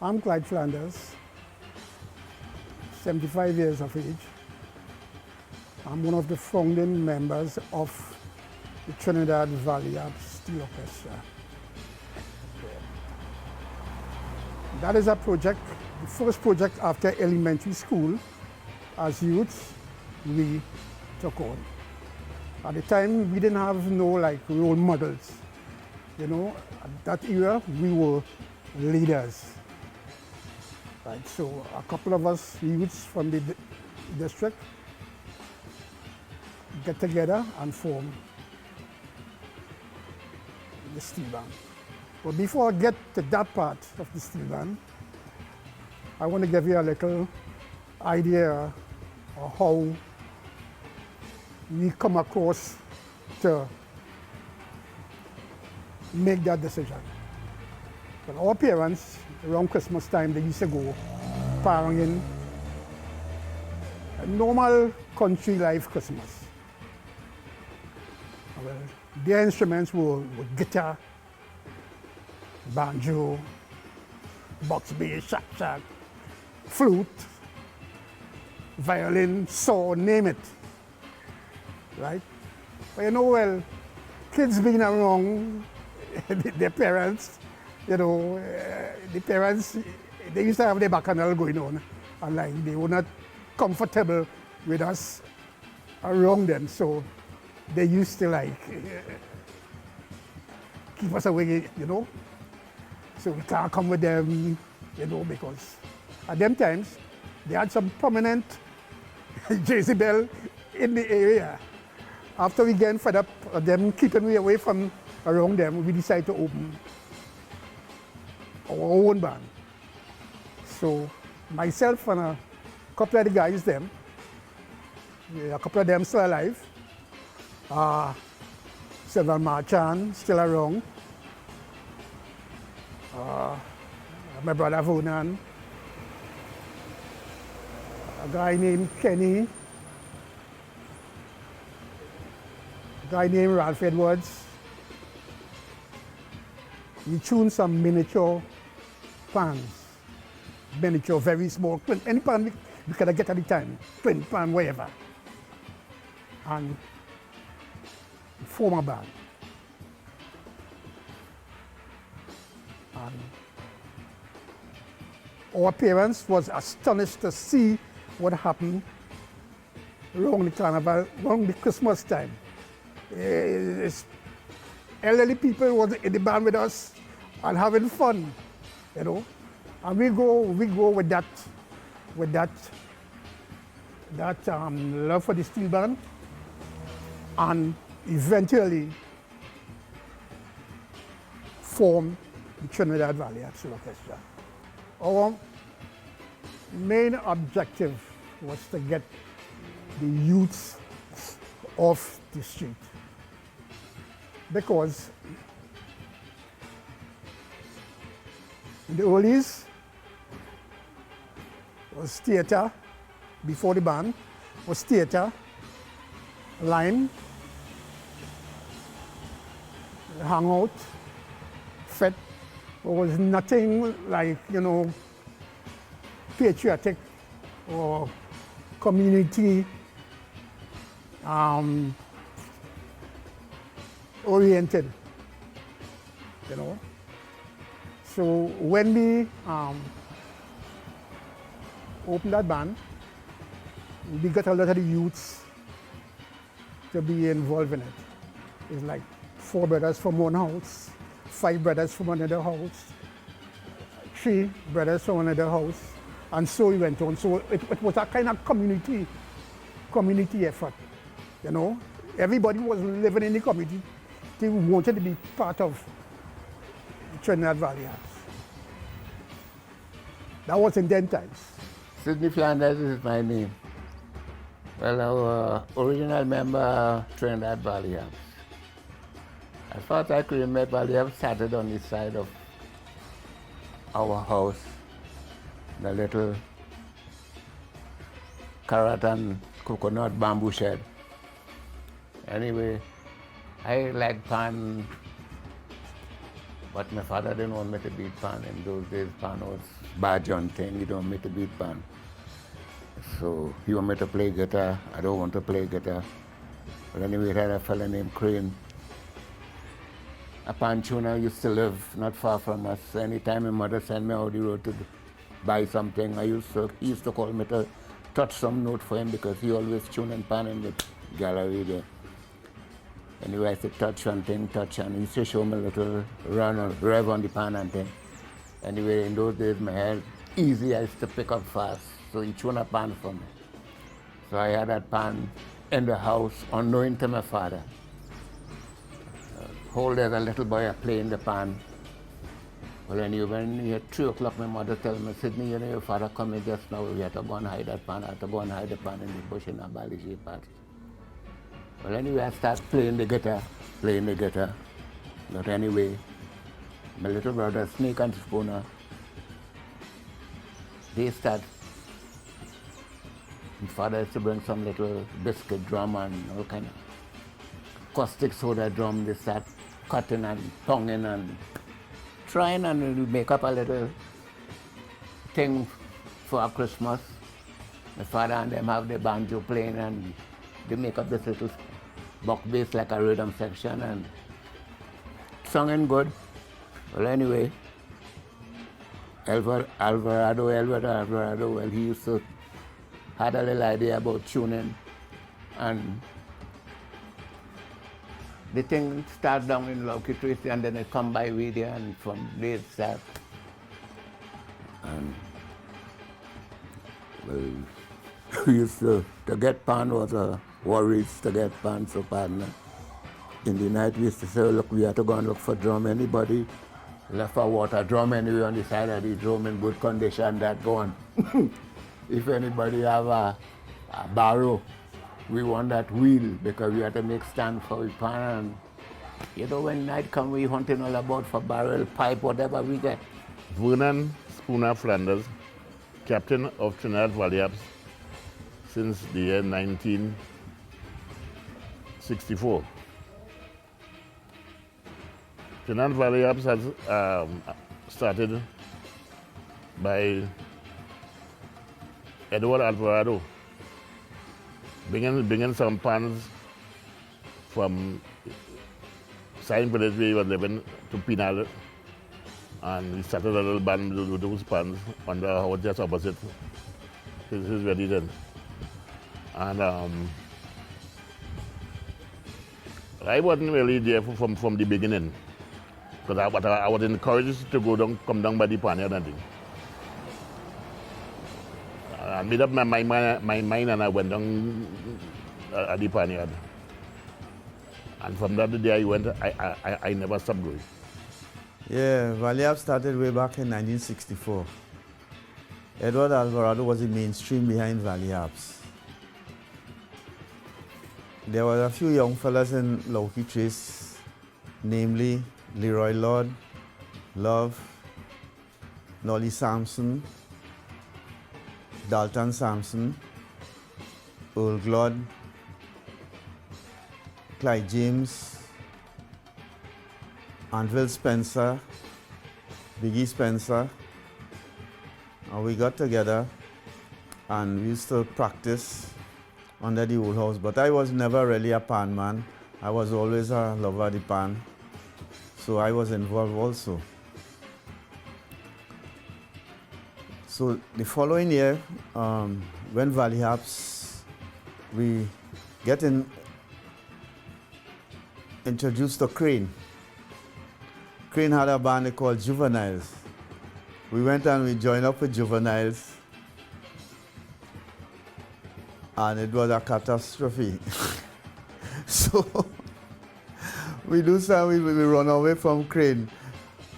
I'm Clyde Flanders, 75 years of age. I'm one of the founding members of the Trinidad Valley Harps Steel Orchestra. That is a project, the first project after elementary school. As youths, we took on. At the time, we didn't have no role models. At that era, we were leaders. Right, so a couple of us youths from the district get together and form the steel band. But before I get to that part of the steel band, I want to give you a little idea of how we come across to make that decision. But our parents, around Christmas time, they used to go partying, a normal country life Christmas. Well, their instruments were guitar, banjo, box bass, shak, flute, violin, saw, name it, right? But well, kids being around their parents, the parents, they used to have their bacchanal going on, and they were not comfortable with us around them, so they used to keep us away, so we can't come with them, because at them times, they had some prominent Jezebel in the area. After we get fed up of them keeping me away from around them, we decided to open our own band. So myself and a couple of the guys, a couple of them still alive. Sylvan Marchand still around. My brother Vonan. A guy named Kenny. A guy named Ralph Edwards. We tuned some miniature pans. Miniature, very small, any pan we could get at the time, twin pan, whatever. And form a band. And our parents was astonished to see what happened around the carnival, around the Christmas time. Elderly people was in the band with us and having fun, And we go with that love for the steel band, and eventually form the Trinidad Valley Harps Orchestra. Our main objective was to get the youths off the street, because in the oldies was theater, before the band was theater, line, hangout, fete. There was nothing patriotic or community oriented, So when we opened that band, we got a lot of the youths to be involved in it. It's like 4 brothers from one house, 5 brothers from another house, 3 brothers from another house, and so we went on. So it was a kind of community effort, Everybody was living in the community. They wanted to be part of the Trinidad Valley Harps. That was in them times. Sidney Flanders is my name. Well, our original member, Trinidad Valley Harps. As far as I could remember, Valley Harps started on the side of our house, the little carrot and coconut bamboo shed. Anyway, I like pan But my father didn't want me to beat pan. In those days, pan was badge on thing. He don't want me to beat pan. So he want me to play guitar. I don't want to play guitar. But anyway, I had a fella named Crane. A pan tuner used to live not far from us. So anytime my mother sent me out the road to buy something, he used to call me to touch some note for him because he always tuning pan in the gallery there. Anyway, I said touch one thing, touch, and he used to show me a little rev on the pan and thing. Anyway, in those days, my hair easy, I used to pick up fast. So he tuned a pan for me. So I had that pan in the house, unknowing to my father. Whole day, a little boy playing the pan. Well, anyway, when at 3 o'clock, my mother told me, Sydney, you know, your father coming just now, we have to go and hide that pan. I have to go and hide the pan in the bush in a Bali part. Well, anyway, I started playing the guitar. But anyway, my little brother, Snake and Spooner, they start. My father used to bring some little biscuit drum and all kind of caustic soda drum. They start cutting and tonguing and trying and make up a little thing for our Christmas. My father and them have the banjo playing and they make up this little buck bass like a rhythm section and singing good. Well, anyway, Alvarado, well, he used to had a little idea about tuning, and the thing starts down in Loki Tracy and then it come by video and from there it starts. And well, we used to get pan was a worries to get pan, so partner. In the night we used to say, look, we have to go and look for drum. Anybody left a water drum anyway on the side of the drum in good condition, that go on. If anybody have a barrow, we want that wheel because we have to make stand for the pan. And you know, when night come, we hunting all about for barrel, pipe, whatever we get. Vernon Spooner Flanders, captain of Trinidad Valley Harps since the year 1964. Trinidad Valley Harps has started by Edward Alvarado, bringing some pans from Sign Village where he was living to Penal, and we started a little band with those pans on the house just opposite his residence. And I wasn't really there from the beginning, because I was encouraged to come down by the pan and thing. I made up my mind and I went down at the panyard. And from that day I never stopped going. Yeah, Valley Harps started way back in 1964. Edward Alvarado was the mainstream behind Valley Harps. There were a few young fellas in Loki Trace, namely Leroy Lord, Love, Nolly Sampson, Dalton Sampson, Earl Glod, Clyde James, Anvil Spencer, Biggie Spencer, and we got together and we used to practice under the old house. But I was never really a pan man. I was always a lover of the pan, so I was involved also. So the following year, when Valley Harps, we get introduced to Crane. Crane had a band called Juveniles. We went and we joined up with Juveniles, and it was a catastrophe. So we run away from Crane.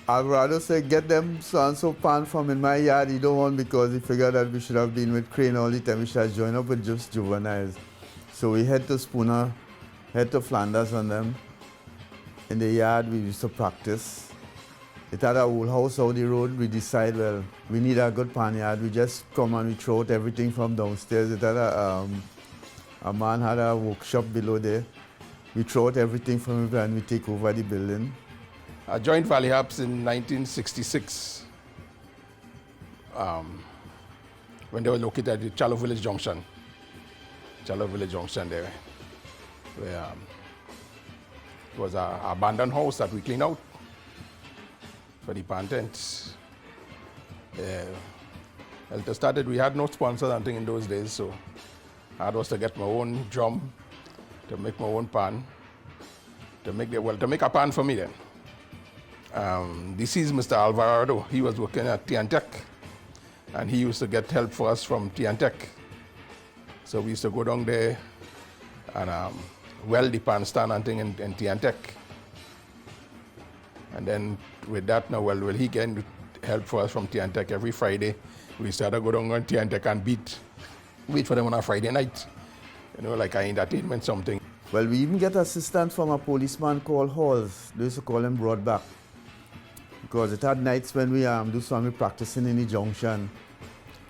Alvarado said, get them so-and-so pan from in my yard. He don't want, because he figured that we should have been with Crane all the time. We should have joined up with just Juveniles. So we head to Spooner, head to Flanders on them. In the yard, we used to practice. It had a old house out the road. We decided, well, we need a good pan yard. We just come and we throw out everything from downstairs. It had a man had a workshop below there. We throw out everything from it and we take over the building. I joined Valley Harps in 1966 when they were located at the Challo Village Junction. Challo Village Junction there, where it was an abandoned house that we cleaned out for the pan tents. Well, to start it, we had no sponsors and thing in those days, so I had was to get my own drum, to make my own pan, to make a pan for me then. This is Mr. Alvarado. He was working at Tiantec, and he used to get help for us from Tiantec. So we used to go down there and weld the pan stand and thing in Tiantec. And then with that now, well, he can help for us from Tiantec every Friday. We started to go down on Tiantec and wait for them on a Friday night, you know, like an entertainment something. Well, we even get assistance from a policeman called Halls. They used to call him Broadback. Because it had nights when we do some practicing in the junction.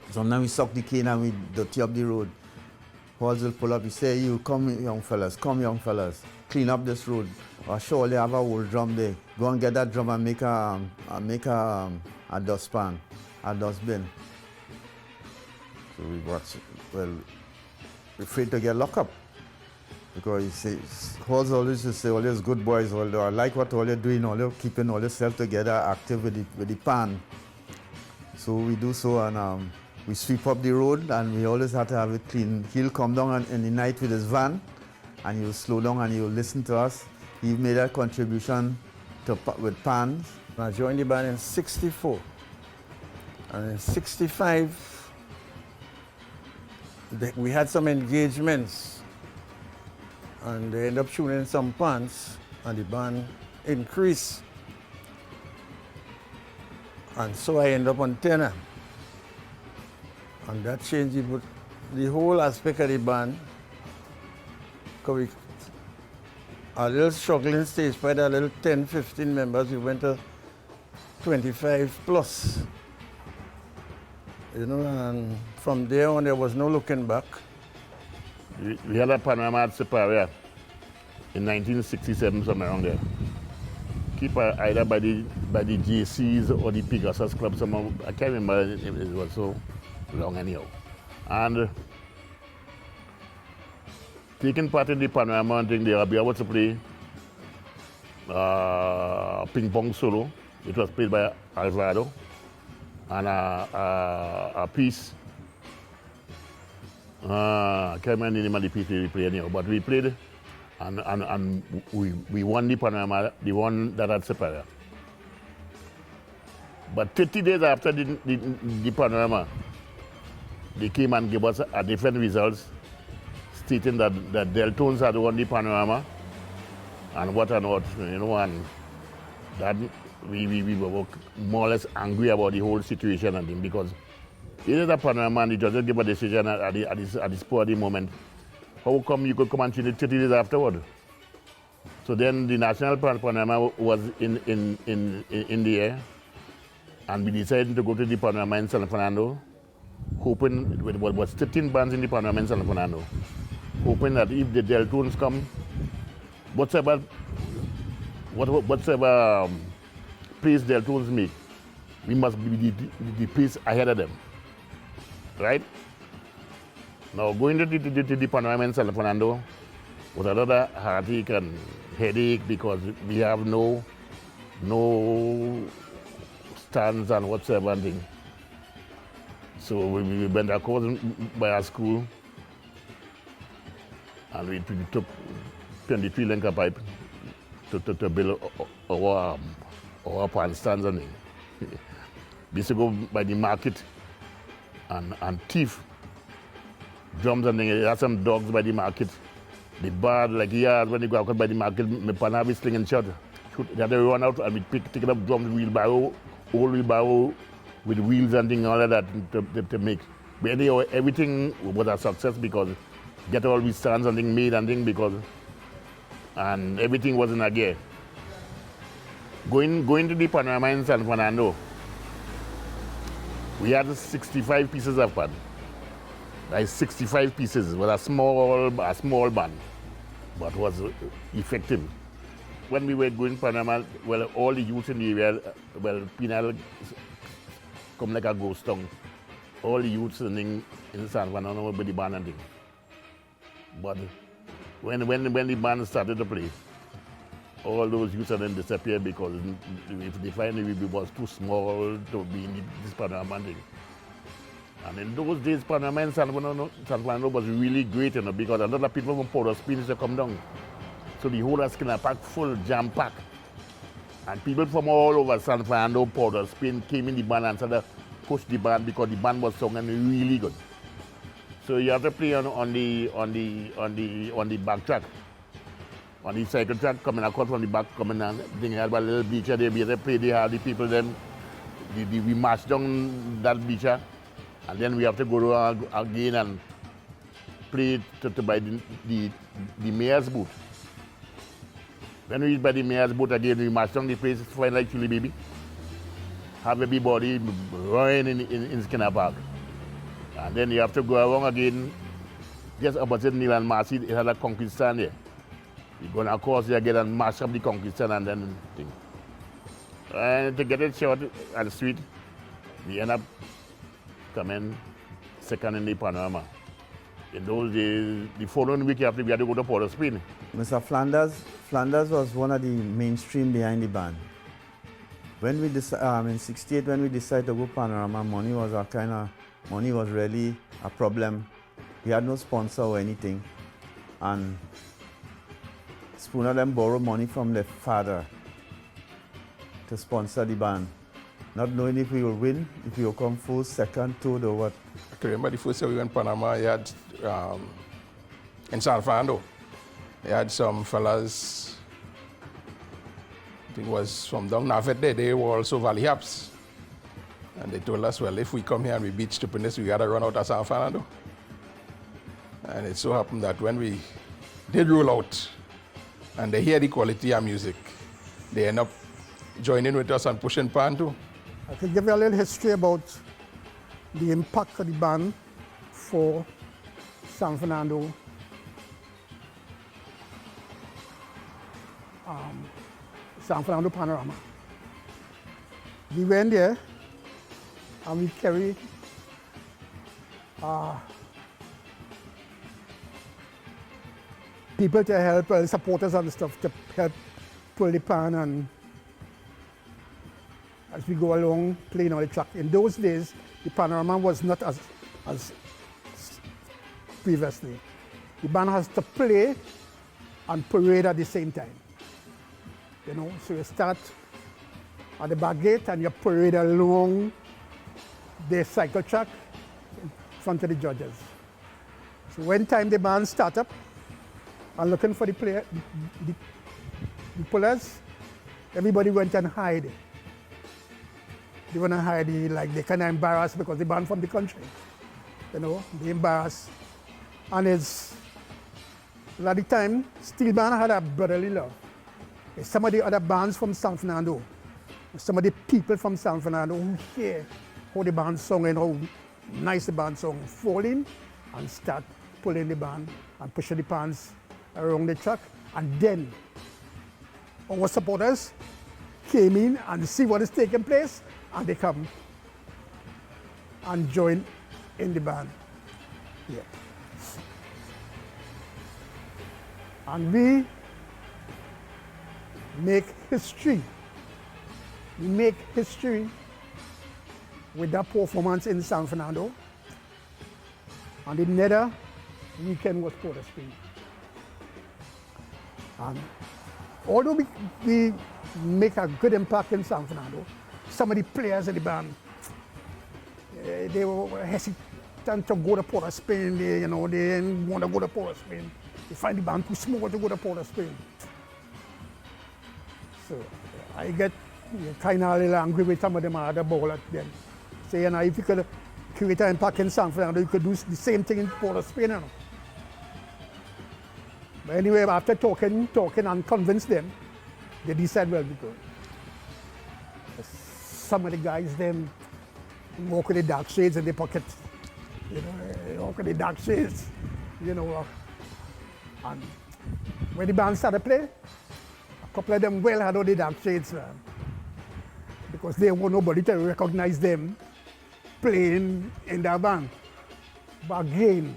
Sometimes we suck the cane and we dirty up the road. Halls will pull up, he say, you come young fellas, clean up this road. Or surely have a old drum there. Go and get that drum and make a dustpan, a dustbin. So we watch, well, we're afraid to get locked up. Because he says, Halls always used to say, all these good boys, I like what all you're doing, all you're keeping all yourself together, active with the pan. So we do so, and we sweep up the road, and we always have to have it clean. He'll come down in the night with his van, and he'll slow down and he'll listen to us. He made a contribution with pans. I joined the band in '64, and in '65, we had some engagements. And they end up tuning some pans, and the band increased. And so I end up on tenor. And that changed the whole aspect of the band. Because a little struggling stage, by a little 10, 15 members, we went to 25 plus. You know, and from there on, there was no looking back. We had a panorama at Separia in 1967, somewhere around there. Keep either by the JCs or the Pegasus Club. I can't remember, it was so long anyhow. And taking part in the panorama and thing, I'll be able to play ping pong solo. It was played by Alvarado, and a piece. I can't remember the name of the piece we played anyhow, but we played and we won the panorama, the one that had Separia. But 30 days after the panorama, they came and gave us a different results, stating that Deltones had won the panorama and what, you know, and that we were more or less angry about the whole situation and thing, because it is a panorama and the judges give a decision at the spur of the moment. How come you could come and change it 30 days afterward? So then the national panorama was in the air, and we decided to go to the panorama in San Fernando, hoping, it was 13 bands in the panorama in San Fernando, hoping that if the Deltones come, whatsoever place Deltones make, we must be the place ahead of them. Right? Now, going to the panorama in San Fernando was another heartache and headache, because we have no stands and whatsoever thing. So we went across by our school, and we took 23 length of pipe to build our pan stands and thing. We used to go by the market and thief drums and things. There are some dogs by the market. The bad, like here, when you go out by the market, my pan have sling and shot. They had to run out and we taking up drums, wheelbarrow, old wheelbarrow with wheels and things, all of that to make. But anyhow, everything was a success, because get all these stands and things made and things, and everything was in a gear. Going to the panorama in San Fernando, we had 65 pieces of pan. Like 65 pieces. It was a small band, but was effective. when we were going Panama, well, all the youths in the area, well, Penal come like a ghost town. All the youths in San Fernando with the band and thing. But when the band started to play, all those youths then disappeared because if they find we was too small to be in this Panama thing. And in those days, Panama and San Fernando was really great, you know, because a lot of people from Port of Spain used to come down. So the whole was kind of packed full, jam-packed. And people from all over San Fernando, Port of Spain came in the band and started to push the band because the band was singing really good. So you have to play on the back track. On the cycle track, coming across from the back, coming and they had a little beach there, we had to play, they had the people then, we marched down that beach, and then we have to go again and play to buy the mayor's boat. When we reach by the mayor's boat again, we march down the place, find like Chili Baby, have everybody running in Skinner Park. And then you have to go around again, just opposite Neil and Marcy, it had a concrete stand there. You go across there again and mash up the concrete stand and then thing. And to get it short and sweet, we end up coming second in the Panorama. In those days, the following week after we had to go to Port of Spain. Mr. Flanders was one of the mainstream behind the band. When we in '68, when we decided to go Panorama, money was really a problem. We had no sponsor or anything, and Spooner them borrowed money from their father to sponsor the band, not knowing if we will win, if we will come first, second, third, or what. I can remember the first year we went to Panama, you had, in San Fernando, you had some fellas, I think it was from down Navet there, they were also Valley Harps. And they told us, well, if we come here and we beat stupidness, we got to run out of San Fernando. And it so happened that when we did roll out, and they hear the quality of music, they end up joining with us and pushing pan too. I can give you a little history about the impact of the band for San Fernando. San Fernando Panorama. We went there and we carried people to help, supporters and stuff to help pull the pan and as we go along playing on the track. In those days, the Panorama was not as previously. The band has to play and parade at the same time. You know, so you start at the back gate and you parade along the cycle track in front of the judges. So when time the band start up and looking for the pullers, everybody went and hide. They went and hide, like they kind of embarrassed because they band from the country. You know, they embarrassed. And it's, at the time, Steel Band had a brotherly love. Some of the other bands from San Fernando, some of the people from San Fernando who hear how the band sung and how nice the band sung, fall in and start pulling the band and pushing the pans around the track. And then our supporters came in and see what is taking place, and they come and join in the band. Yeah. And we make history. We make history with that performance in San Fernando. And the nether weekend was Port of Spain. And although we make a good impact in San Fernando, some of the players in the band, they were hesitant to go to Port of Spain. They didn't want to go to Port of Spain. They find the band too small to go to Port of Spain. So I get kind of a little angry with some of them at the ball at them. Say, if you could create an impact in San Fernando, you could do the same thing in Port of Spain. But anyway, after talking and convinced them, they decided, well, we go. Some of the guys, them walk with the dark shades in their pocket. Walk with the dark shades, And when the band started playing, couple of them well had on the dark shades, man. Because they want nobody to recognize them playing in their band. But again,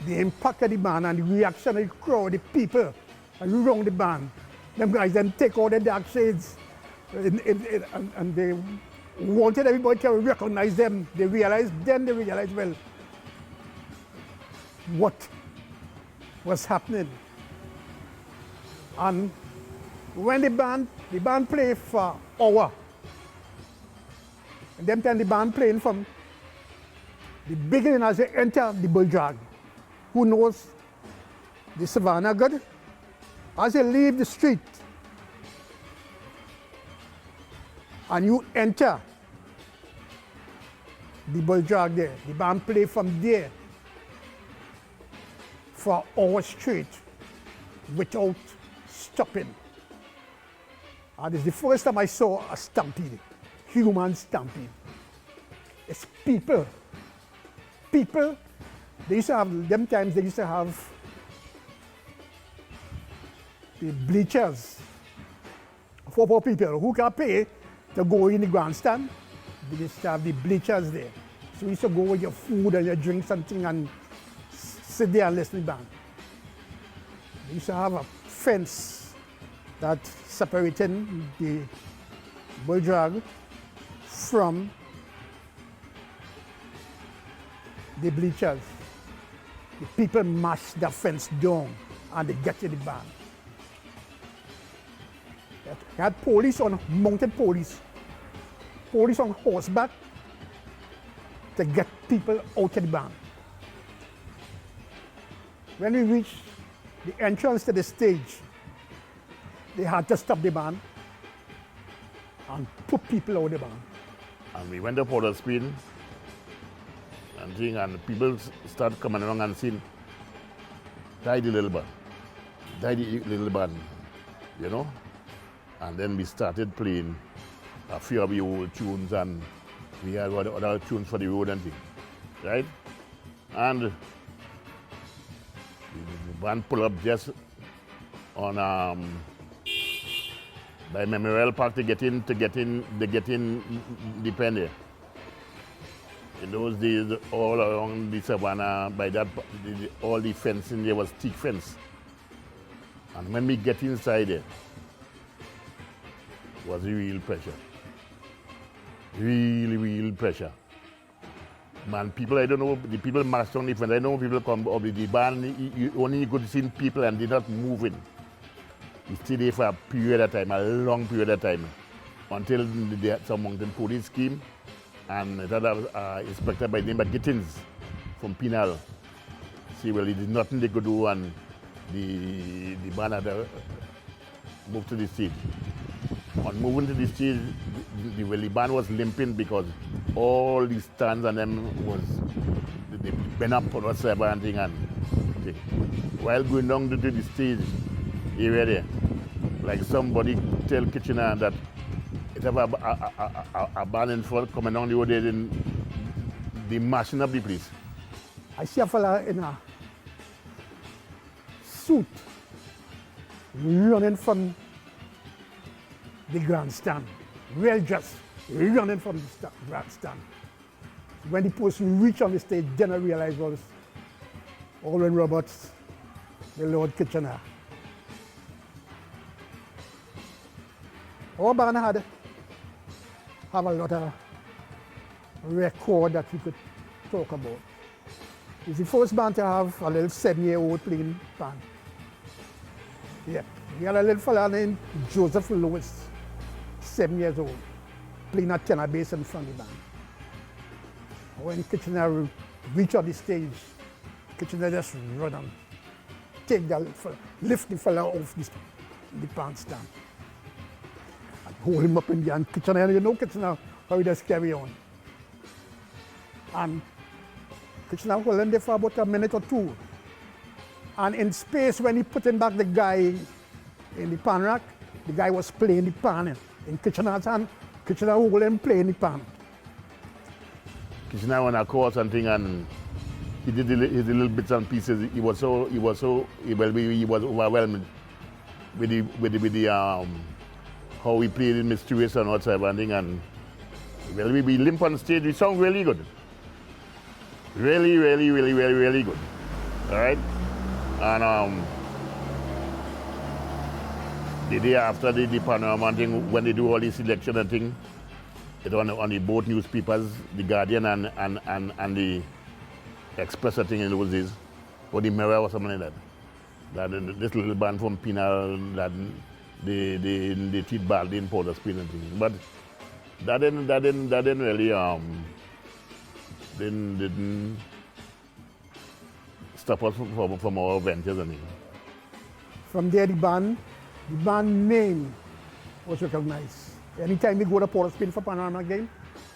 the impact of the band and the reaction of the crowd, the people around the band, them guys then take all the dark shades and they wanted everybody to recognize them. They realized, well, what was happening. And when the band played for an hour, and them time the band playing from the beginning as they enter the bull drag. Who knows the savannah good? As they leave the street and you enter the bull drag there, the band play from there for an hour straight without stopping. And it's the first time I saw a stampede, human stampede. It's people. People, they used to have, them times they used to have the bleachers for people who can pay to go in the grandstand. They used to have the bleachers there. So you used to go with your food and your drink something and sit there and listen to the band. They used to have a fence that separated the bull drag from the bleachers. The people mash the fence down and they get to the band. They had police on, mounted police on horseback to get people out of the band. When we reached the entrance to the stage, they had to stop the band and put people out of the band. And we went up on the screen and people start coming along and saying, die the little band, you know? And then we started playing a few of the old tunes and we had other tunes for the road and things, right? And the band pulled up just on by Memorial Park to get in the pen there. In those days, all around the savannah, by that, all the fencing there was thick fence. And when we get inside there, it was real pressure. Real pressure. Man, people, I don't know, the people marched on the fence. I know people come up with the band, you only could see people and they're not moving. We stayed there for a period of time, a long period of time, until some mountain police came. And that was inspector by the name of Gittins from Penal. See, well, there's nothing they could do, and the band had to move to the stage. On moving to the stage, the band was limping because all the stands and them was they bent up or whatsoever and thing. While going down to the stage area there, like somebody tell Kitchener that it have a band in front coming down the road there, then they mashing up the place. I see a fella in a suit running from the grandstand, well dressed, running from the grandstand. When the person reached on the stage, then I realized was Owen Roberts, the Lord Kitchener. Our band have a lot of record that we could talk about. It's the first band to have a little 7-year-old playing band. Yeah, we had a little fella named Joseph Lewis, 7 years old, playing a tenor bass in front of the band. When Kitchener reached on the stage, Kitchener just run and take that fella, lift the fella off the bandstand. And hold him up in the hand. Kitchener, you know Kitchener, how he just carry on. And Kitchener held him there for about a minute or two. And in space, when he put him back the guy in the pan rack, the guy was playing the pan in Kitchener's hand. Kitchener hold him playing the pan. Kitchener went across and thing, and he did his little bits and pieces. He was overwhelmed. how we played in Mysterious and whatsoever and thing, and well, we limp on stage, we sound really good. Really, really, really, really, really good. All right? And the day after the Panorama thing, when they do all these selection and thing, it on the both newspapers, the Guardian and the Express, I think in those days, or the Mirror or something like that. That this little band from Penal, that they treat badly in Port of Spain and things. But that didn't really didn't stop us from our ventures and things. From there, the band name was recognized. Anytime we go to Port of Spain for Panorama game,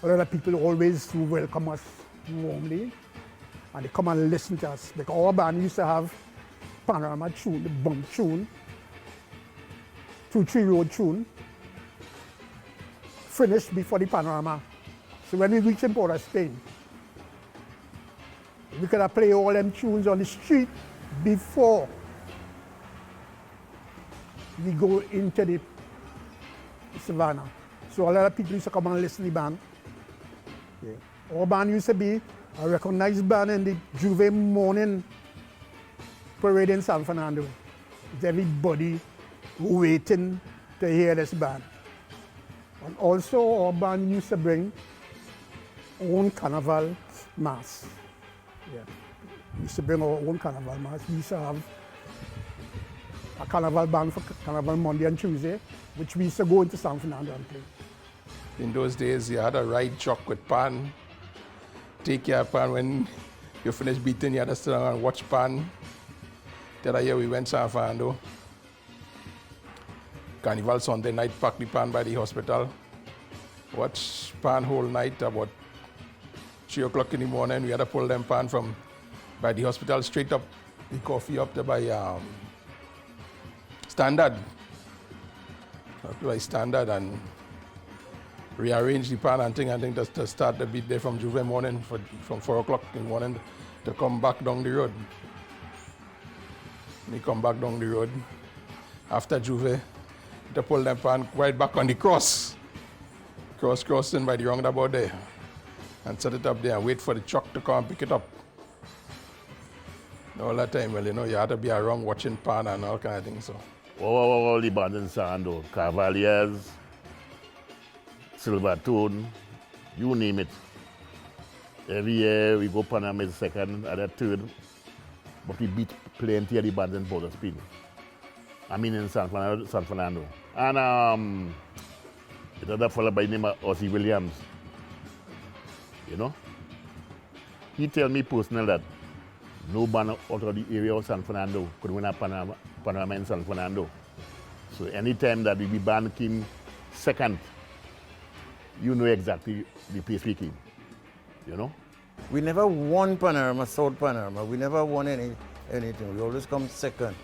a lot of people always welcome us warmly, and they come and listen to us. Because our band used to have Panorama tune, the bump tune, 2-3 road tune, finished before the Panorama. So when we reach in Port of Spain, we could have play all them tunes on the street before we go into the Savannah. So a lot of people used to come and listen to the band. Yeah. Our band used to be a recognized band in the Juve morning parade in San Fernando. It's everybody waiting to hear this band. And also our band used to bring own carnival mass. Yeah. We used to bring our own carnival mass. We used to have a carnival band for Carnival Monday and Tuesday, which we used to go into San Fernando and play. In those days, you had a ride truck with pan. Take your pan when you finish beating, you had to sit down and watch pan. The other year we went to San Fernando. Carnival Sunday night, pack the pan by the hospital. Watch pan whole night, about 3 o'clock in the morning. We had to pull them pan from by the hospital straight up the coffee up there by Standard. Up by Standard and rearrange the pan and thing to start the beat there from Juve morning from 4 o'clock in the morning to come back down the road. We come back down the road after Juve to pull them pan right back on the crossing by the roundabout there and set it up there and wait for the truck to come and pick it up. All that time, well, you had to be around watching pan and all kind of things. So. All the bands in Sando, Cavaliers, Silvertone, you name it. Every year we go Panama is second, other third, but we beat plenty of the bands in Port of Spain. I mean in San Fernando. And it was followed by the name of Ozzy Williams. You know? He tell me personally that no band out of the area of San Fernando could win a Panorama in San Fernando. So anytime that the band came second, you know exactly the place we came, you know? We never won Panorama, South Panorama. We never won anything. We always come second.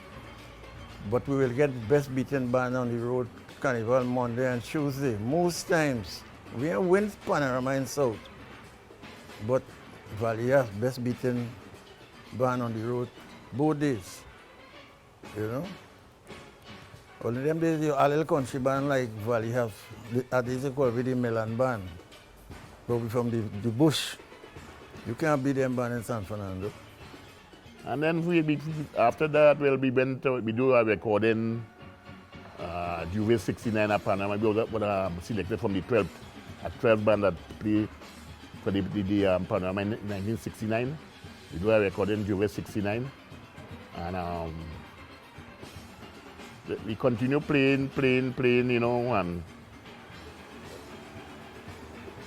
But we will get best beaten band on the road, Carnival Monday and Tuesday. Most times, we don't win Panorama in South. But Valias, best beaten band on the road, both days, you know? Only them days, a little country band like Valley have, these are called the Melon band. But we from the bush. You can't beat them band in San Fernando. And then after that, we do a recording, Juve 69 at Panama. We were selected from the 12th, a 12 band that play for the Panama in 1969. We do a recording, Juve 69. And we continue playing, you know, and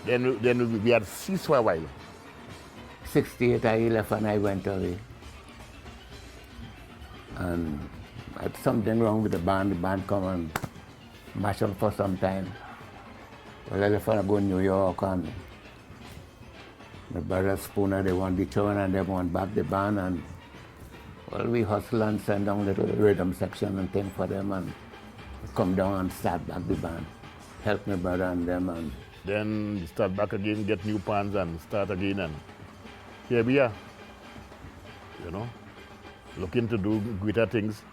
then we had ceased for a while. 68 I left and I went away. And I had something wrong with the band come and mash up for some time. Well, I left and I go to New York and my brother Spooner, they want the tune and they want back the band and well, we hustle and send down little rhythm section and thing for them and come down and start back the band. Help my brother and them and then start back again, get new pans and start again and here we are, you know, looking to do greater things.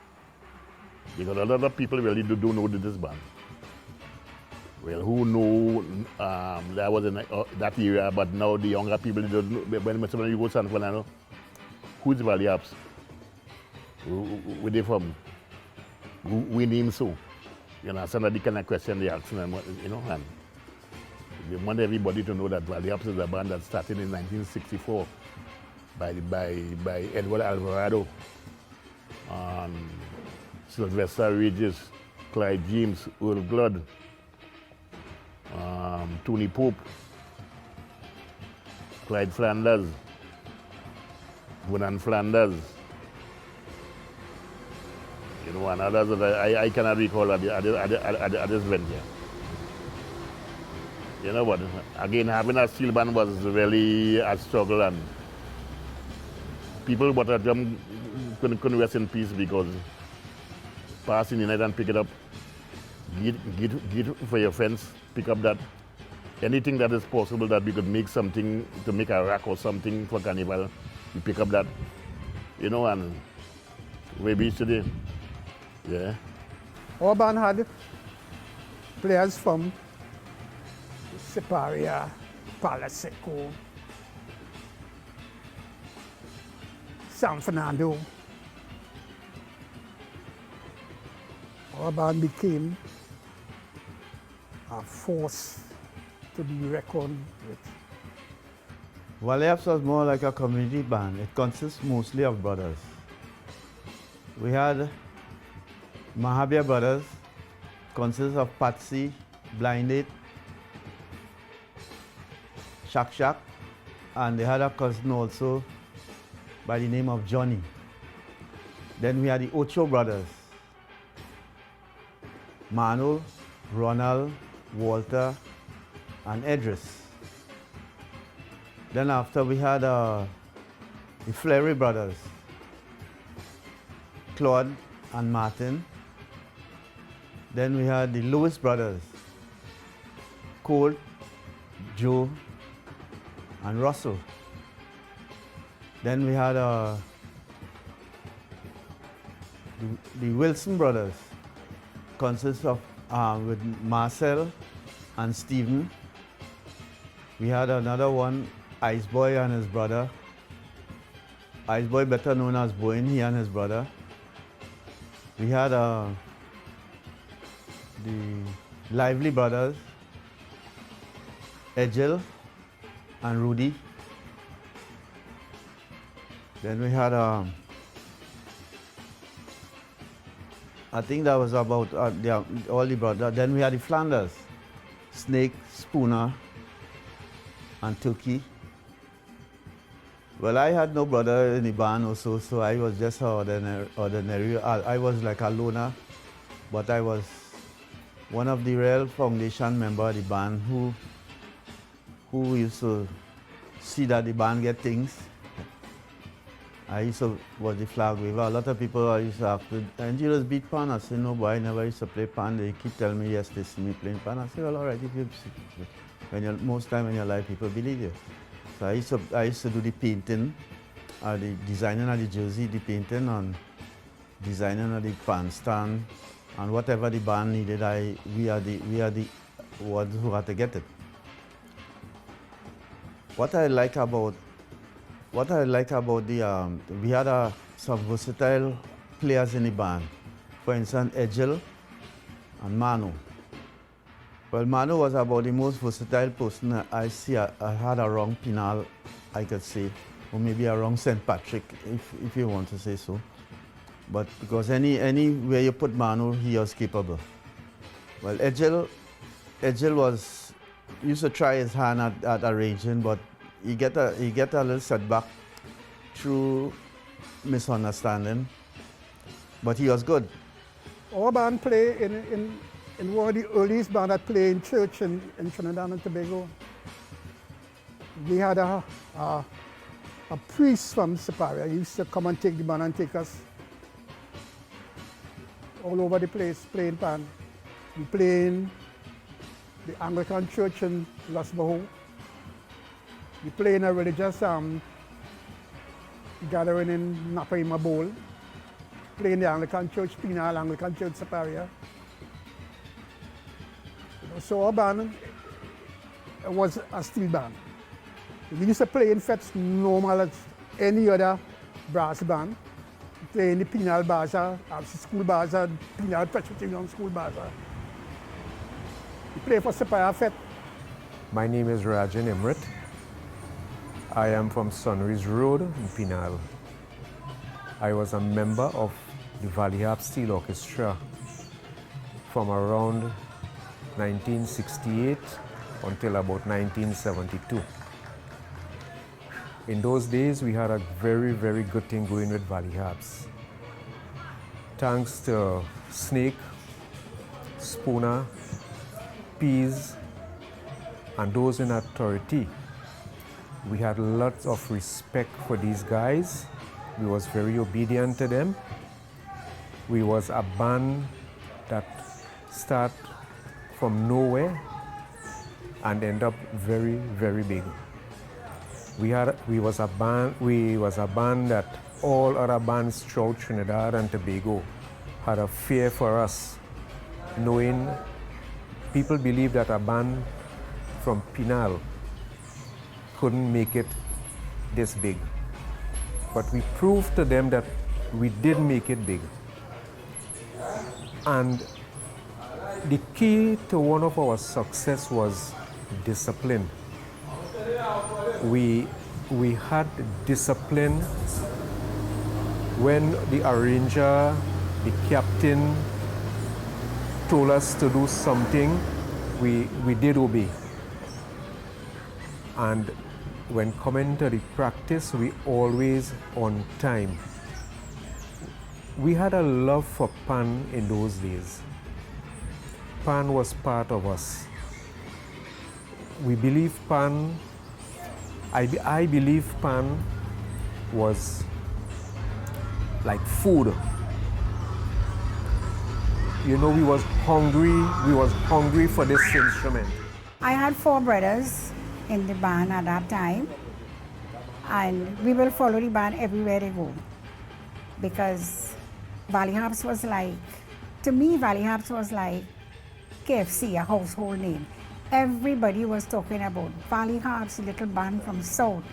Because a lot of people really do know this band. Well, who know that was in that era, but now the younger people don't know. When you go to San Fernando, who's Valley Harps? Where they from? We name so. You know, some of the kind of question they ask them, you know, and they want everybody to know that Valley Harps is a band that started in 1964 by Edward Alvarado, Sylvester Regis, Clyde James, Earl Glood, Tony Pope, Clyde Flanders, Vernon Flanders, you know, and others that I cannot recall at this venture. You know what? Again, having a steel band was really a struggle, and people but a drum couldn't rest in peace because pass in the night and pick it up, get for your friends, pick up that. Anything that is possible that we could make something, to make a rack or something for Carnival, we pick up that, you know, and we reach today. Yeah. Our band had players from Siparia, Palaseco, San Fernando. Our band became a force to be reckoned with. Valley Harps was more like a community band. It consists mostly of brothers. We had Mahabir brothers, consists of Patsy, Blinded, Shak Shak, and they had a cousin also by the name of Johnny. Then we had the Ocho brothers, Manu, Ronald, Walter, and Edris. Then after we had the Fleury brothers, Claude and Martin. Then we had the Lewis brothers, Colt, Joe, and Russell. Then we had the Wilson brothers, consists of with Marcel and Stephen. We had another one, Ice Boy and his brother. Ice Boy, better known as Boyne, he and his brother. We had the Lively brothers, Egil and Rudy. Then we had I think that was about all the brothers. Then we had the Flanders, Snake, Spooner, and Turkey. Well, I had no brother in the band also, so I was just ordinary. I was like a loner, but I was one of the real foundation members of the band who used to see that the band get things. I used to was the flag waver. A lot of people I used to have to, and you just beat pan. I said, no boy, I never used to play pan. They keep telling me, yes, they see me playing pan. I said, well, all right, if you see, most time in your life, people believe you. So I used to do the painting, the designing of the jersey, the painting, and designing of the pan stand, and whatever the band needed, we are the ones who had to get it. What I like about the we had some versatile players in the band. For instance, Egil and Manu. Well, Manu was about the most versatile person I see. I had around Penal, I could say, or maybe around St. Patrick, if you want to say so. But because anywhere you put Manu, he was capable. Well, Egil used to try his hand at arranging, but he get a little setback through misunderstanding. But he was good. Our band play in one of the earliest bands that play in church in Trinidad and Tobago. We had a priest from Siparia. He used to come and take the band and take us all over the place playing pan. We play in the Anglican church in Las Bajo. We play in a religious gathering in Napaima Bowl. Play in the Anglican Church, Penal, Anglican Church, Superior. So our band was a steel band. We used to play in fets normal as any other brass band. Play in the Penal Bazaar, School Bazaar, Penal Presbyterian School Bazaar. We play for Superior Fet. My name is Rajan Imrit. I am from Sunrise Road in Penal. I was a member of the Valley Harps Steel Orchestra from around 1968 until about 1972. In those days, we had a very, very good thing going with Valley Harps. Thanks to Snake, Spooner, Peas, and those in authority, we had lots of respect for these guys. We was very obedient to them. We was a band that start from nowhere and end up very, very big. We was a band that all other bands throughout Trinidad and Tobago had a fear for us, knowing people believed that a band from Penal couldn't make it this big. But we proved to them that we did make it big. And the key to one of our success was discipline. We had discipline when the arranger, the captain told us to do something, we did obey. And when coming to the practice, we always on time. We had a love for Pan in those days. Pan was part of us. We believe Pan, I believe Pan was like food. You know, we was hungry for this instrument. I had 4 brothers in the band at that time, and we will follow the band everywhere they go, because Valley Harps was like, to me, Valley Harps was like KFC, a household name. Everybody was talking about Valley Harps, little band from South.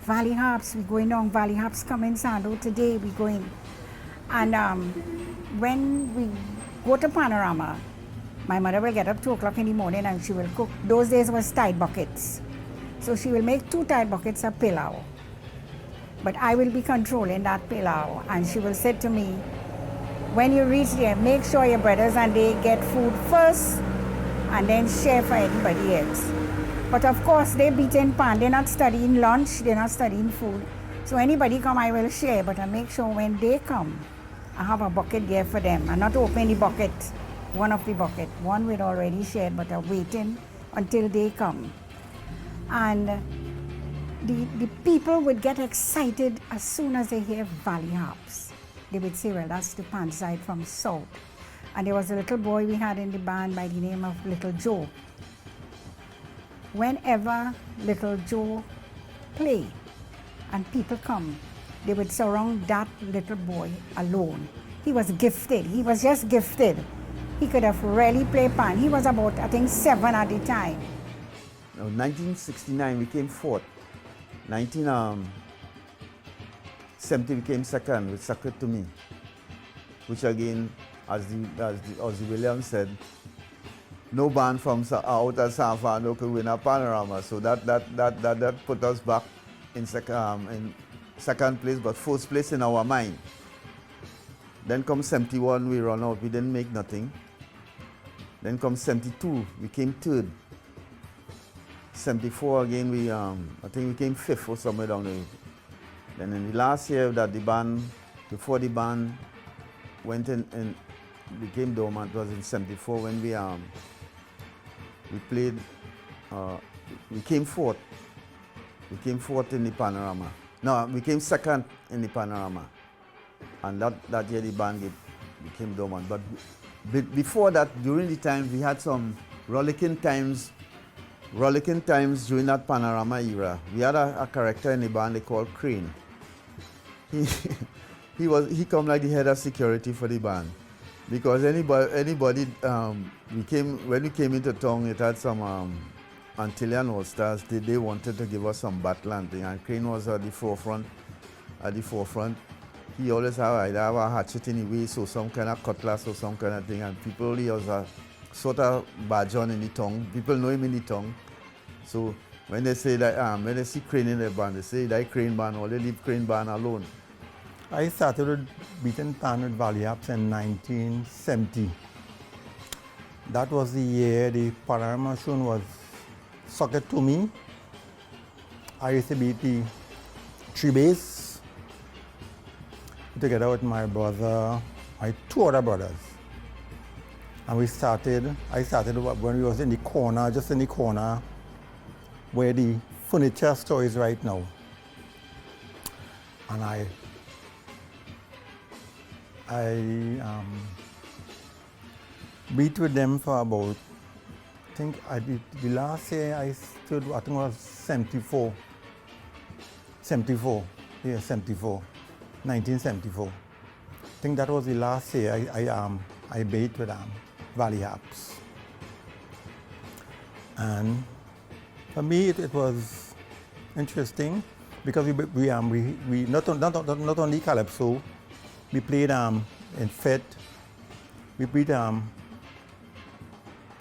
Valley Harps, we going on. Valley Harps coming Sando today, we going. And when we go to Panorama, my mother will get up 2 o'clock in the morning and she will cook. Those days was tide buckets. So she will make 2 tide buckets of pilau. But I will be controlling that pilau, and she will say to me, when you reach there, make sure your brothers and they get food first and then share for anybody else. But of course, they beat in pan. They're not studying lunch, they're not studying food. So anybody come, I will share, but I make sure when they come, I have a bucket there for them. I'm not opening the bucket, one of the bucket. One we'd already shared, but I'm waiting until they come. And the people would get excited as soon as they hear Valley Harps. They would say, well, that's the pan side from South. And there was a little boy we had in the band by the name of Little Joe. Whenever Little Joe play and people come, they would surround that little boy alone. He was gifted. He was just gifted. He could have really played pan. He was about, I think, 7 at the time. Now, 1969, we came 4th. 1970, we came 2nd with Sacred to Me, which again, as the Williams said, no band from out of San Fernando could win a Panorama. So that put us back in second place, but 4th place in our mind. Then comes 71, we run out, we didn't make nothing. Then comes 72, we came 3rd. 74 again, I think we came 5th or somewhere down there. Then in the last year that the band, before the band went in and became dormant, was in 74 when we played, we came 4th. We came 4th in the Panorama. No, we came 2nd in the Panorama. And that year the band became dormant. But before that, during the time, we had some rollicking times during that Panorama era. We had a character in the band they called Crane. he come like the head of security for the band. Because anybody when we came into town, it had some Antillean All-Stars. They wanted to give us some battle and thing, and Crane was at the forefront. He always either have a hatchet in the waist or some kind of cutlass or some kind of thing, and people, he was a sort of badge on in the tongue. People know him in the tongue. So when they say that, when they see Crane in the band, they say that Crane band, or they leave Crane band alone. I started with beating pan with Valley Harps in 1970. That was the year the Panorama tune was Socket to Me. I used to beat the three bass together with my brother, my two other brothers. And I started when we was in the corner, just in the corner where the furniture store is right now. And I beat with them for about, I think the last year I stood, I think it was 74, 1974. I think that was the last year I beat with Valley Harps. And for me it was interesting because we not only calypso, we played in Fete, we played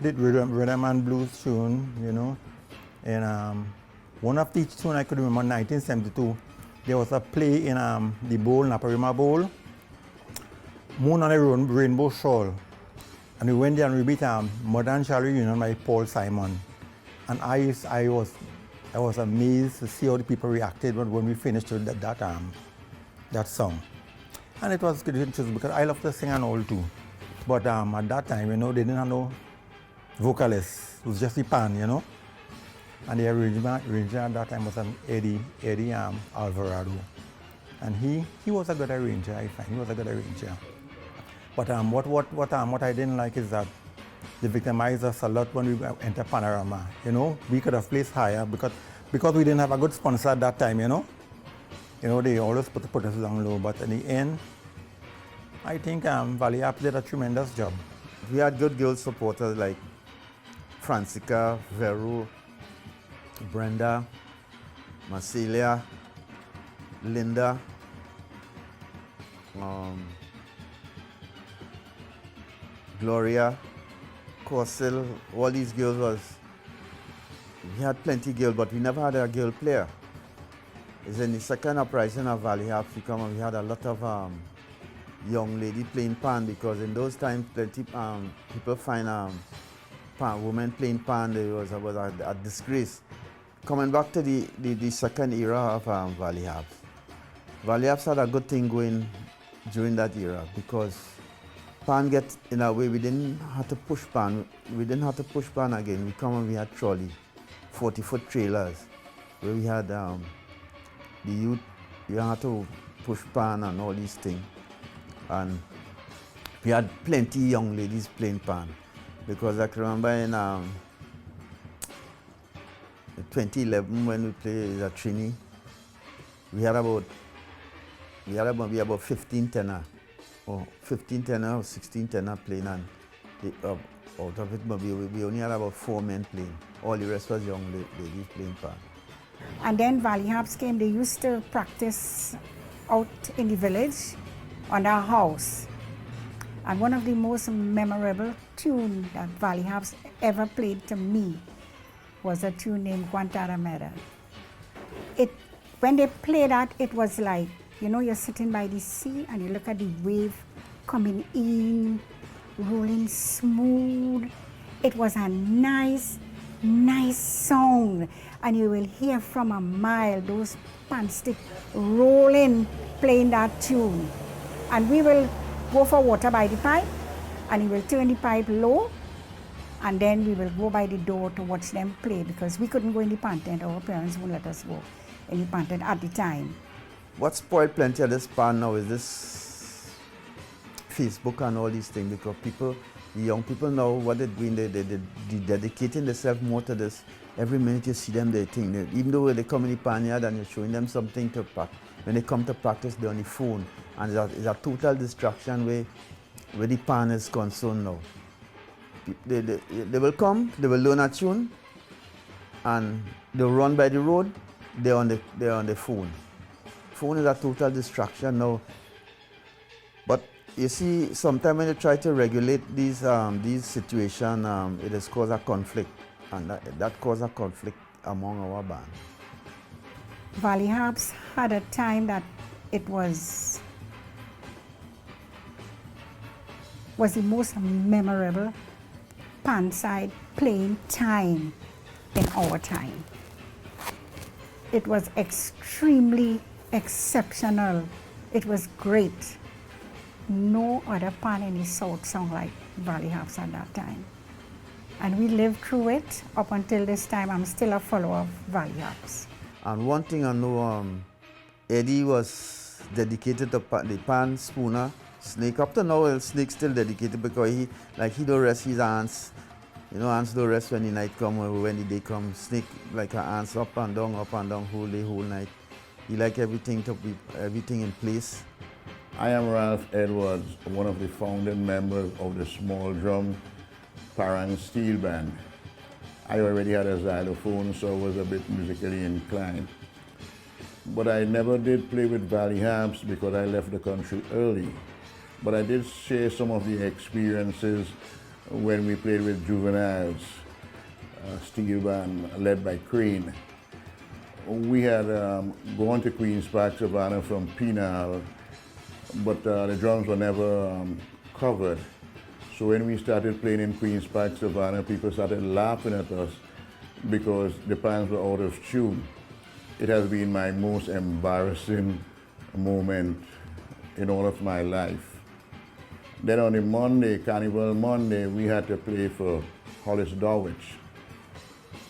rhythm and blues tune, you know. And one of the tunes I could remember in 1972, there was a play in the bowl, Naparima Bowl, Moon on a Rainbow Shawl. And we went there and we beat Modern Child Reunion by Paul Simon. And I was amazed to see how the people reacted when we finished with that song. And it was good interesting because I love to sing and all too. But at that time, you know, they didn't have no vocalists. It was just the pan, you know. And the arranger at that time was Eddie Alvarado. And he was a good arranger, I find. He was a good arranger. But what I didn't like is that they victimized us a lot when we enter Panorama. You know, we could have placed higher because we didn't have a good sponsor at that time, you know. You know, they always put us down low, but in the end, I think Valley Harps did a tremendous job. We had good girl supporters like Francisca, Vero, Brenda, Marcelia, Linda, Gloria, Corsil. All these girls we had plenty girls, but we never had a girl player. It's in the second uprising of Valley Harps, we had a lot of young lady playing pan, because in those times plenty people find women playing pan, it was a disgrace. Coming back to the second era of Valley Harps. Valley Harps had a good thing going during that era because pan get in a way we didn't have to push pan. We didn't have to push pan again. We had trolley, 40-foot trailers, where we had the youth. You had to push pan and all these things. And we had plenty young ladies playing pan, because I can remember in 2011 when we played at Trinidad, we had about 15 tenor or 16 tenor playing, and out of it we only had about 4 men playing. All the rest was young ladies playing pan. And then Valley Harps came, they used to practice out in the village on our house. And one of the most memorable tunes that Valley Harps ever played to me was a tune named Guantanamera. When they played that, it was like, you know, you're sitting by the sea and you look at the wave coming in, rolling smooth. It was a nice sound. And you will hear from a mile those pan sticks rolling, playing that tune. And we will go for water by the pipe, and we will turn the pipe low, and then we will go by the door to watch them play, because we couldn't go in the pan tent. Our parents wouldn't let us go in the pan tent at the time. What spoiled plenty of this pan now is this Facebook and all these things, because people The young people now, what they're doing, they're dedicating themselves more to this. Every minute you see them, they think, even though they come in the pan yard and you're showing them something to practice, when they come to practice, they're on the phone. And it's a total distraction where the pan is concerned now. They will come, they will learn a tune, and they'll run by the road, they're on the phone. Phone is a total distraction now. But you see, sometimes when you try to regulate these situations, it has caused a conflict, and that caused a conflict among our band. Valley Harps had a time that it was the most memorable pan-side playing time in our time. It was extremely exceptional. It was great. No other pan in the South song like Valley Harps at that time. And we lived through it up until this time. I'm still a follower of Valley Harps. And one thing I know, Eddie was dedicated to the pan, Spooner, Snake. Up to now, Snake's still dedicated because he don't rest his hands. You know, hands don't rest when the night come or when the day comes. Snake like her hands up and down, whole day, whole night. He like everything in place. I am Ralph Edwards, one of the founding members of the small drum Parang Steel Band. I already had a xylophone, so I was a bit musically inclined. But I never did play with Valley Harps because I left the country early. But I did share some of the experiences when we played with Juveniles, a steel band led by Crane. We had gone to Queen's Park, Savannah from Penal, but the drums were never covered. So when we started playing in Queen's Park, Savannah, people started laughing at us because the pans were out of tune. It has been my most embarrassing moment in all of my life. Then on the Monday, Carnival Monday, we had to play for Hollis Dulwich.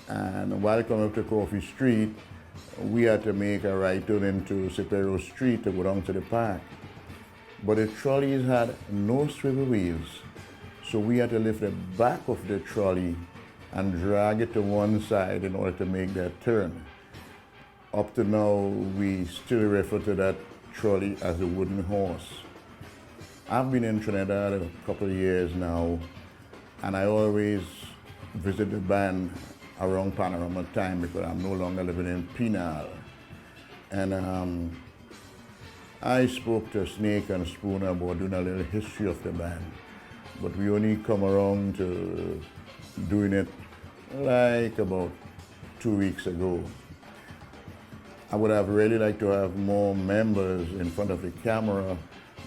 And while coming up to Coffee Street, we had to make a right turn into Sepero Street to go down to the park. But the trolleys had no swivel wheels, so we had to lift the back of the trolley and drag it to one side in order to make that turn. Up to now, we still refer to that trolley as a wooden horse. I've been in Trinidad a couple of years now, and I always visit the band around Panorama time because I'm no longer living in Penal. And I spoke to Snake and Spooner about doing a little history of the band, but we only come around to doing it like about 2 weeks ago. I would have really liked to have more members in front of the camera,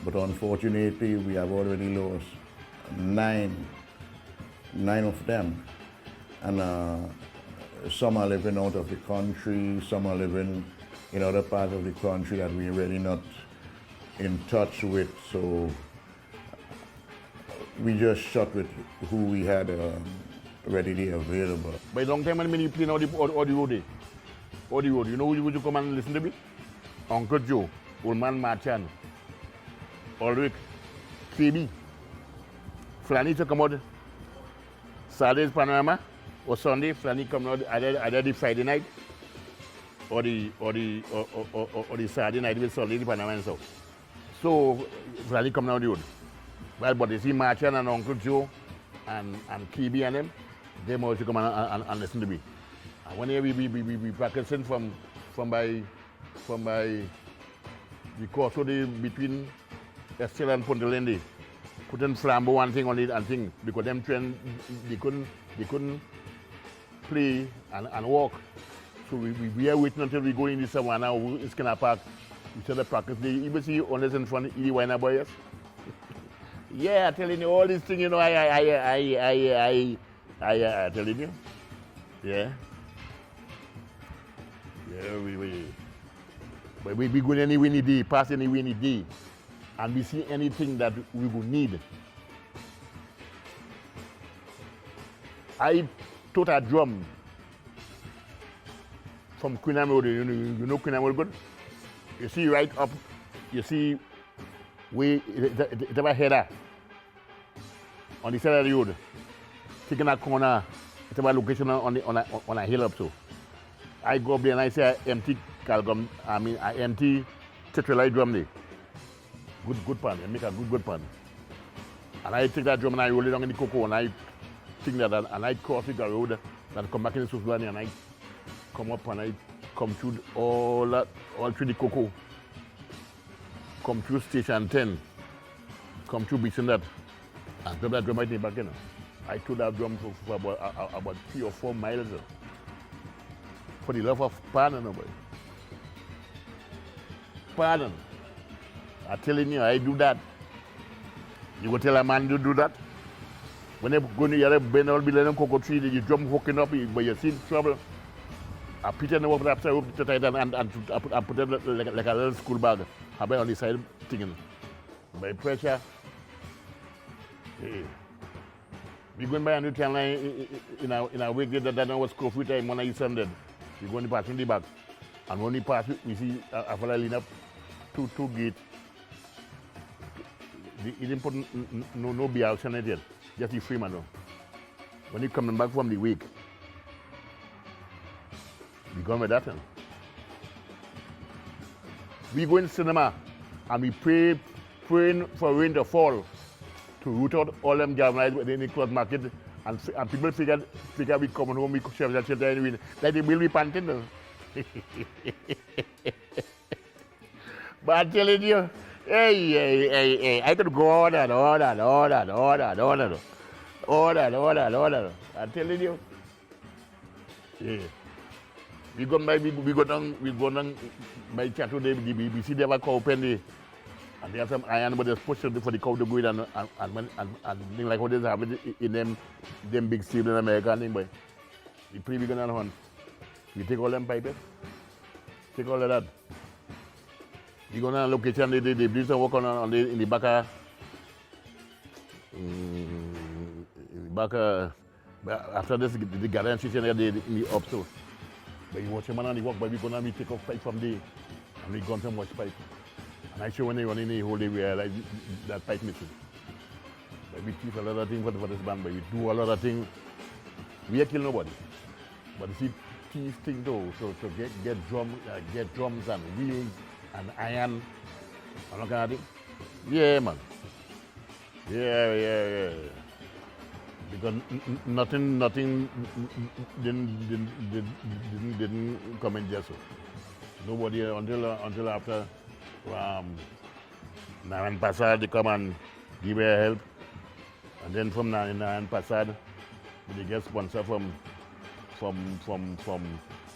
but unfortunately we have already lost nine of them. And some are living out of the country, some are living in other parts of the country that we're really not in touch with, so we just shot with who we had readily available. By long time when you play on the road, you know who would you come and listen to me? Uncle Joe, Old Man Marchand, Ulrich, KB, Flanny to come out Saturday's Panorama or Sunday. Flanny come out either the Friday night or the Saturday night with Sunday the Panorama and so. So Flanny come down the road. Well, but you see Marchand and Uncle Joe and KB and them also come and listen to me. And one year we practicing from by the crossroad between Estelle and Pontelende, putting flambeau one thing on it and thing because them train they couldn't play and walk. So we are waiting until we go in the Savannah or Skinner Park. We started practice. They even see honest in front of the Winer Boys. Yeah, telling you all these things, you know, I telling you. Yeah. Yeah, we go any windy day, pass any windy day, and we see anything that we will need. I taught a drum from Queen Anne Road. You know Queen Anne Road good? You see right up, you see it have a header on the side of the road, taking a corner, it's about location on a hill up so. I go up there and I say I empty calgum, I empty tetralite drum there. Good pan, I make a good pan. And I take that drum and I roll it down in the cocoa and I think that and I cross the road and come back in the Suswani and I come up and I come through all through the cocoa. Come through station 10, come through between that, and drop that drum right in the back in. I threw that drum for about 3 or 4 miles. For the love of pardon, nobody. Pardon. I'm telling you, I do that. You go tell a man to do that? When they go to the Penal below cocoa tree, you drum hooking up, but you see trouble. I put it in the water upside up to tight and put it like a little school bag. I buy on the side thing. By pressure. We going by a new town line in a week that was coffee time when I used to. We go in the pass in the back. And when we pass, we see a fella line up two gates. He didn't put no beer option in it yet. Just the free man. When he coming back from the week, we go with that one. We go in cinema and we praying for rain to fall to root out all them galvanized within the cloth market and people figure we coming home, we share that shit anyway. Like they will be panting though. But I'm telling you, hey, I could go on and on and on and on and on and on and on and on. I'm telling you. Yeah. We go down by Chateau de BBC, they have a cow penny. And they have some iron, but they're pushing for the cow to go in and things like how they have it in them big steel in America and thing, boy. We pretty big on that hunt. We take all them pipes, take all of that. We go to a location, they do some work in the back after this, the garden station there, they up so. But you watch a man on the walk, but we go and take off pipe from there, and we go and watch pipe. And I show when they run in the whole day, we realize that pipe missing. But we teach a lot of things for this band, but we do a lot of things. We ain't kill nobody. But you see, teach things though, so get drums and wheels and iron, and all kind of thing. Yeah, man. Yeah. Because nothing didn't come in just so. Nobody until after Naran Passad they come and give her help, and then from Naran Passad they get sponsor from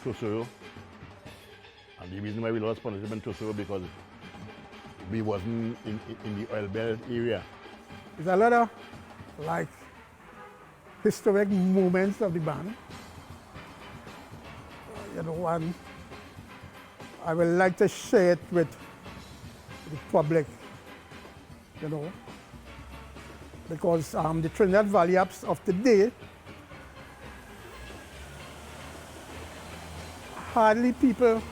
Tosoro. And the reason why we lost sponsorship in Tosoro because we wasn't in the oil belt area. There's a lot of like historic moments of the band. And I would like to share it with the public, because the Trinidad Valley Harps of today, hardly people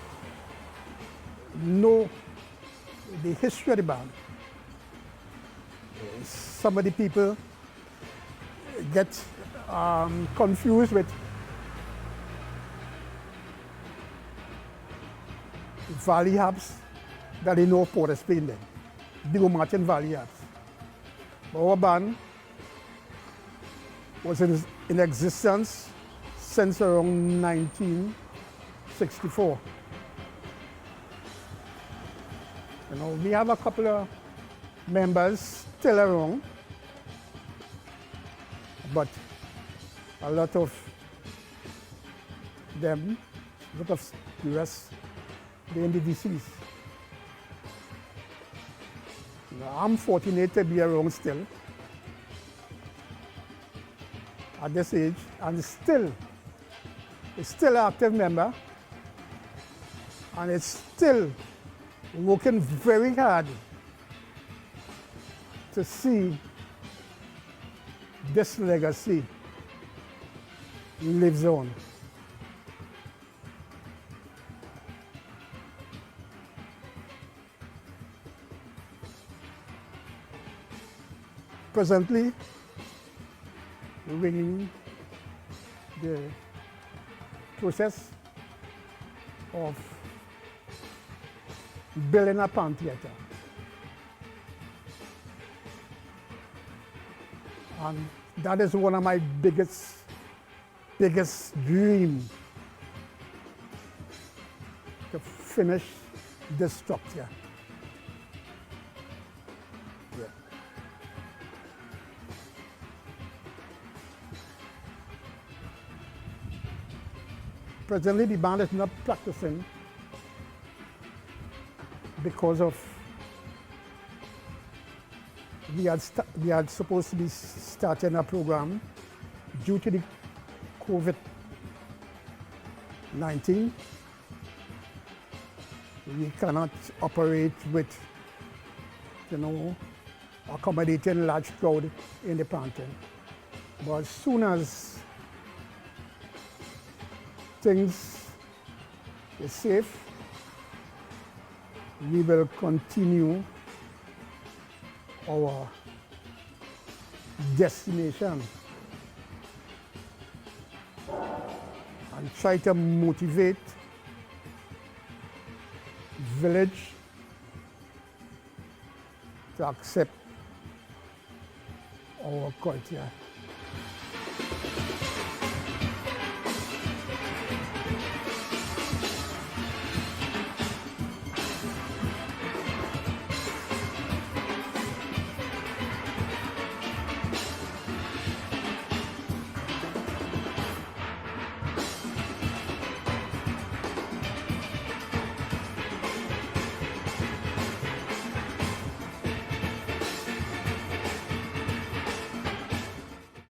know the history of the band. Some of the people get confused with Valley Harps that they know Port of Spain then, Big Martin Valley Harps. But our band was in existence since around 1964. We have a couple of members still around, but a lot of them, a lot of the rest, they're in the deceased. I'm fortunate to be around still at this age, and still an active member, and it's still working very hard to see this legacy lives on. Presently, ringing the process of building a pan theater. And that is one of my biggest dreams, to finish this structure. Yeah. Presently, the band is not practicing because of we had supposed to be starting a program due to the COVID-19. We cannot operate with, accommodating large crowd in the planting. But as soon as things is safe, we will continue our destination and try to motivate village to accept our culture.